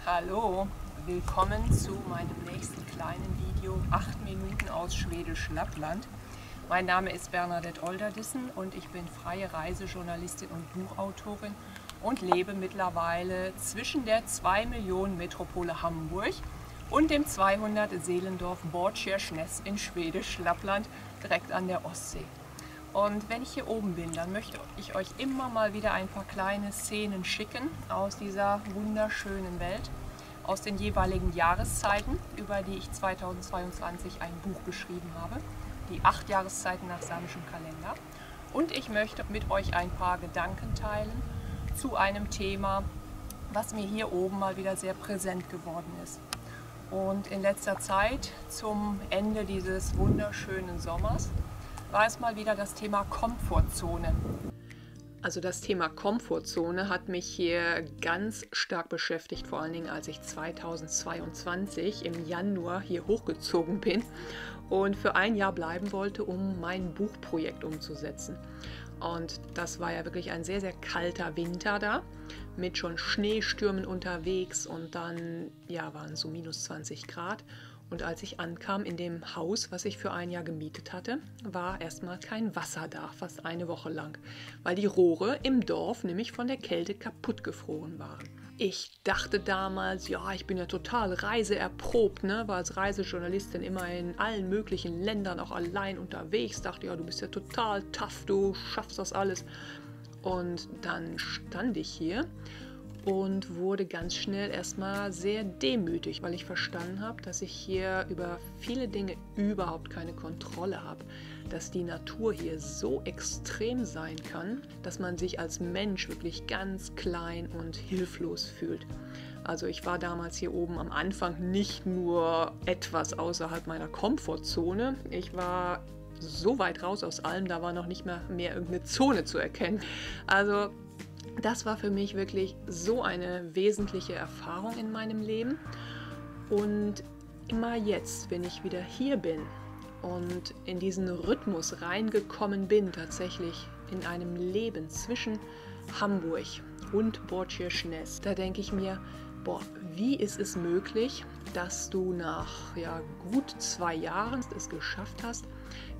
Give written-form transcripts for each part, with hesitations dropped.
Hallo, willkommen zu meinem nächsten kleinen Video, 8 Minuten aus Schwedisch Lappland. Mein Name ist Bernadette Olderdissen und ich bin freie Reisejournalistin und Buchautorin und lebe mittlerweile zwischen der 2 Millionen Metropole Hamburg und dem 200 Seelendorf Båtskärsnäs in Schwedisch Lappland, direkt an der Ostsee. Und wenn ich hier oben bin, dann möchte ich euch immer mal wieder ein paar kleine Szenen schicken aus dieser wunderschönen Welt, aus den jeweiligen Jahreszeiten, über die ich 2022 ein Buch geschrieben habe, die 8 Jahreszeiten nach samischem Kalender. Und ich möchte mit euch ein paar Gedanken teilen zu einem Thema, was mir hier oben mal wieder sehr präsent geworden ist. Und in letzter Zeit, zum Ende dieses wunderschönen Sommers, war es mal wieder das Thema Komfortzone. Also das Thema Komfortzone hat mich hier ganz stark beschäftigt, vor allen Dingen als ich 2022 im Januar hier hochgezogen bin und für ein Jahr bleiben wollte, um mein Buchprojekt umzusetzen. Und das war ja wirklich ein sehr, sehr kalter Winter da, mit schon Schneestürmen unterwegs und dann waren es so minus 20 Grad. Und als ich ankam in dem Haus, was ich für ein Jahr gemietet hatte, war erstmal kein Wasser da, fast eine Woche lang, weil die Rohre im Dorf nämlich von der Kälte kaputt gefroren waren. Ich dachte damals, ja, ich bin ja total reiseerprobt, ne? War als Reisejournalistin immer in allen möglichen Ländern auch allein unterwegs, dachte, ja, du bist ja total tough, du schaffst das alles. Und dann stand ich hier und wurde ganz schnell erstmal sehr demütig, weil ich verstanden habe, dass ich hier über viele Dinge überhaupt keine Kontrolle habe, dass die Natur hier so extrem sein kann, dass man sich als Mensch wirklich ganz klein und hilflos fühlt. Also ich war damals hier oben am Anfang nicht nur etwas außerhalb meiner Komfortzone, ich war so weit raus aus allem, da war noch nicht mehr irgendeine Zone zu erkennen. Also das war für mich wirklich so eine wesentliche Erfahrung in meinem Leben. Und immer jetzt, wenn ich wieder hier bin und in diesen Rhythmus reingekommen bin, tatsächlich in einem Leben zwischen Hamburg und Båtskärsnäs, da denke ich mir, boah, wie ist es möglich, dass du nach gut 2 Jahren es geschafft hast,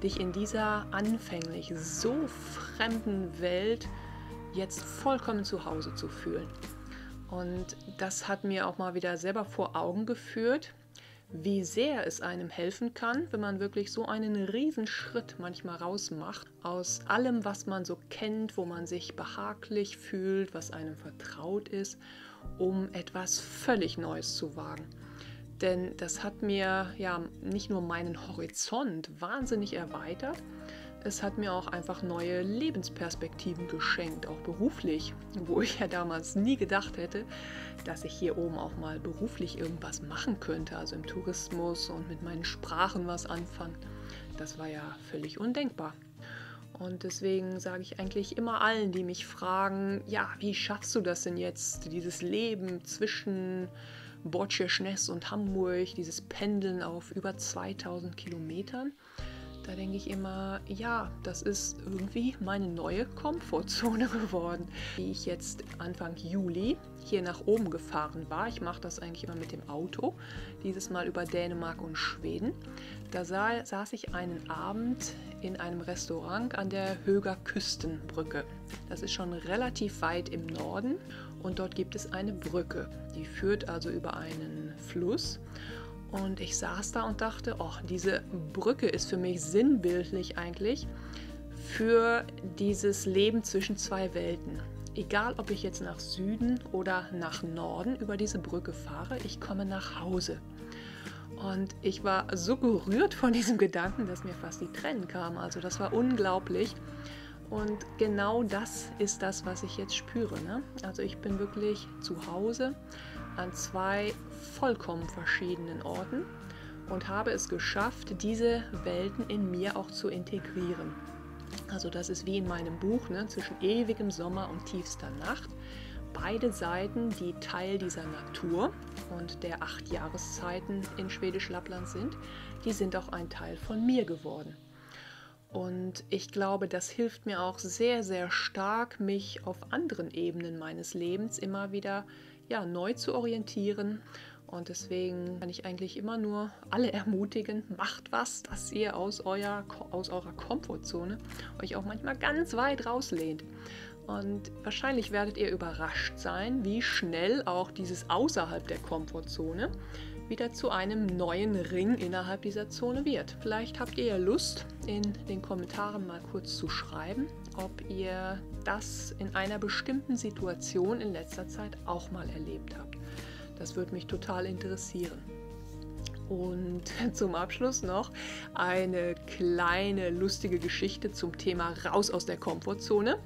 dich in dieser anfänglich so fremden Welt jetzt vollkommen zu Hause zu fühlen. Und das hat mir auch mal wieder selber vor Augen geführt, wie sehr es einem helfen kann, wenn man wirklich so einen Riesenschritt manchmal rausmacht aus allem, was man so kennt, wo man sich behaglich fühlt, was einem vertraut ist, um etwas völlig Neues zu wagen. Denn das hat mir nicht nur meinen Horizont wahnsinnig erweitert, es hat mir auch einfach neue Lebensperspektiven geschenkt, auch beruflich, wo ich ja damals nie gedacht hätte, dass ich hier oben auch mal beruflich irgendwas machen könnte, also im Tourismus und mit meinen Sprachen was anfangen. Das war ja völlig undenkbar. Und deswegen sage ich eigentlich immer allen, die mich fragen, ja, wie schaffst du das denn jetzt, dieses Leben zwischen Båtskärsnäs und Hamburg, dieses Pendeln auf über 2000 Kilometern? Da denke ich immer, ja, das ist irgendwie meine neue Komfortzone geworden. Wie ich jetzt Anfang Juli hier nach oben gefahren war, ich mache das eigentlich immer mit dem Auto, dieses Mal über Dänemark und Schweden. Da saß ich einen Abend in einem Restaurant an der Höger Küstenbrücke. Das ist schon relativ weit im Norden und dort gibt es eine Brücke, die führt also über einen Fluss. Und ich saß da und dachte, diese Brücke ist für mich sinnbildlich eigentlich für dieses Leben zwischen zwei Welten. Egal, ob ich jetzt nach Süden oder nach Norden über diese Brücke fahre, ich komme nach Hause. Und ich war so gerührt von diesem Gedanken, dass mir fast die Tränen kamen. Also das war unglaublich. Und genau das ist das, was ich jetzt spüre, ne? Also ich bin wirklich zu Hause an 2 vollkommen verschiedenen Orten und habe es geschafft, diese Welten in mir auch zu integrieren. Also das ist wie in meinem Buch, ne, zwischen ewigem Sommer und tiefster Nacht. Beide Seiten, die Teil dieser Natur und der 8 Jahreszeiten in Schwedisch Lappland sind, die sind auch ein Teil von mir geworden. Und ich glaube, das hilft mir auch sehr, sehr stark, mich auf anderen Ebenen meines Lebens immer wieder ja, neu zu orientieren. Und deswegen kann ich eigentlich immer nur alle ermutigen, macht was, dass ihr aus eurer Komfortzone euch auch manchmal ganz weit rauslehnt. Und wahrscheinlich werdet ihr überrascht sein, wie schnell auch dieses außerhalb der Komfortzone wieder zu einem neuen Ring innerhalb dieser Zone wird. Vielleicht habt ihr ja Lust, in den Kommentaren mal kurz zu schreiben, ob ihr das in einer bestimmten Situation in letzter Zeit auch mal erlebt habt. Das würde mich total interessieren. Und zum Abschluss noch eine kleine lustige Geschichte zum Thema raus aus der Komfortzone.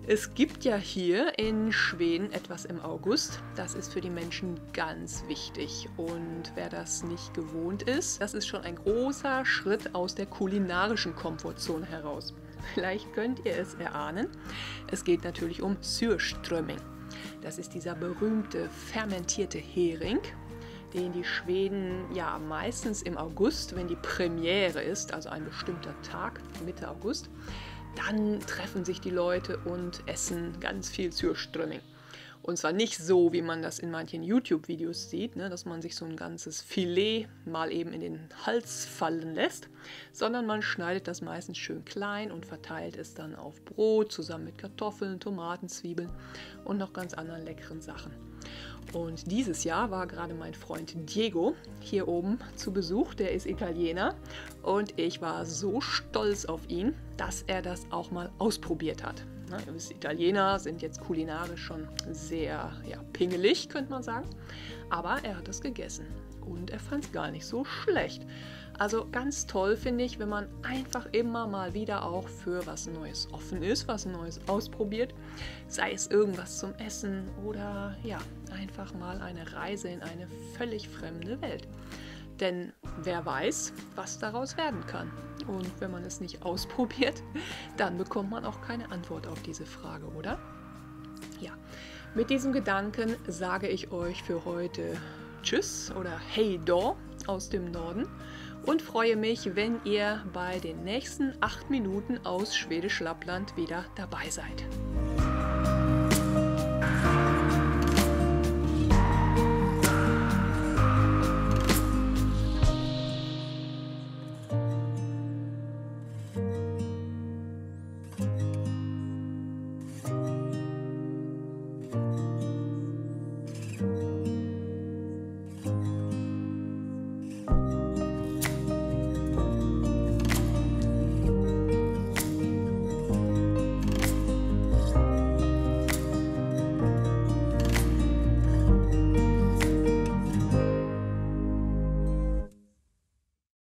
Es gibt ja hier in Schweden etwas im August. Das ist für die Menschen ganz wichtig. Und wer das nicht gewohnt ist, das ist schon ein großer Schritt aus der kulinarischen Komfortzone heraus. Vielleicht könnt ihr es erahnen. Es geht natürlich um Surströmming. Das ist dieser berühmte fermentierte Hering, den die Schweden ja meistens im August, wenn die Premiere ist, also ein bestimmter Tag, Mitte August, dann treffen sich die Leute und essen ganz viel Surströmming. Und zwar nicht so, wie man das in manchen YouTube-Videos sieht, ne, dass man sich so ein ganzes Filet mal eben in den Hals fallen lässt, sondern man schneidet das meistens schön klein und verteilt es dann auf Brot zusammen mit Kartoffeln, Tomaten, Zwiebeln und noch ganz anderen leckeren Sachen. Und dieses Jahr war gerade mein Freund Diego hier oben zu Besuch, der ist Italiener und ich war so stolz auf ihn, dass er das auch mal ausprobiert hat. Na, ihr wisst, Italiener sind jetzt kulinarisch schon sehr pingelig, könnte man sagen, aber er hat es gegessen und er fand es gar nicht so schlecht. Also ganz toll finde ich, wenn man einfach immer mal wieder auch für was Neues offen ist, was Neues ausprobiert, sei es irgendwas zum Essen oder ja, einfach mal eine Reise in eine völlig fremde Welt. Denn wer weiß, was daraus werden kann. Und wenn man es nicht ausprobiert, dann bekommt man auch keine Antwort auf diese Frage, oder? Ja, mit diesem Gedanken sage ich euch für heute Tschüss oder Hey do aus dem Norden und freue mich, wenn ihr bei den nächsten 8 Minuten aus Schwedisch Lappland wieder dabei seid.